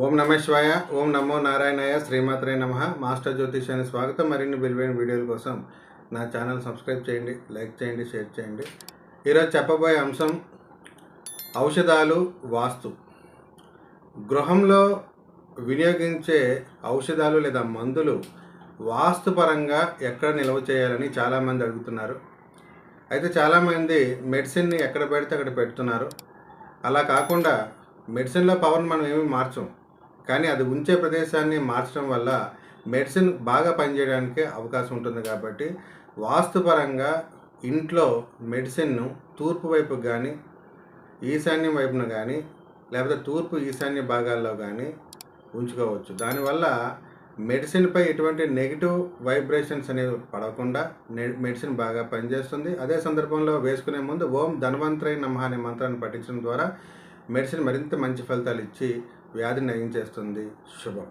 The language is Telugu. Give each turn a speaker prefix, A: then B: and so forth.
A: ఓం నమ శివాయ. ఓం నమో నారాయణాయ. శ్రీమాత్రే నమః. మాస్టర్ జ్యోతిష్యానికి స్వాగతం. మరిన్ని విలువైన వీడియోల కోసం నా ఛానల్ సబ్స్క్రైబ్ చేయండి, లైక్ చేయండి, షేర్ చేయండి. ఈరోజు చెప్పబోయే అంశం ఔషధాలు, వాస్తు. గృహంలో వినియోగించే ఔషధాలు లేదా మందులు వాస్తుపరంగా ఎక్కడ నిల్వ చేయాలని చాలామంది అడుగుతున్నారు. అయితే చాలామంది మెడిసిన్ని ఎక్కడ పెడితే అక్కడ పెడుతున్నారు. అలా కాకుండా మెడిసిన్లో పవర్ని మనం ఏమీ మార్చం, కానీ అది ఉంచే ప్రదేశాన్ని మార్చడం వల్ల మెడిసిన్ బాగా పనిచేయడానికి అవకాశం ఉంటుంది. కాబట్టి వాస్తుపరంగా ఇంట్లో మెడిసిన్ను తూర్పు వైపుకు కానీ, ఈశాన్యం వైపున కానీ, లేకపోతే తూర్పు ఈశాన్య భాగాల్లో కానీ ఉంచుకోవచ్చు. దానివల్ల మెడిసిన్పై ఎటువంటి నెగిటివ్ వైబ్రేషన్స్ అనేవి పడకుండా మెడిసిన్ బాగా పనిచేస్తుంది. అదే సందర్భంలో వేసుకునే ముందు ఓం ధన్వంతరై నమః అనే మంత్రాన్ని పఠించడం ద్వారా మెడిసిన్ మరింత మంచి ఫలితాలు ఇచ్చి వ్యాధిని నయం చేస్తుంది. శుభం.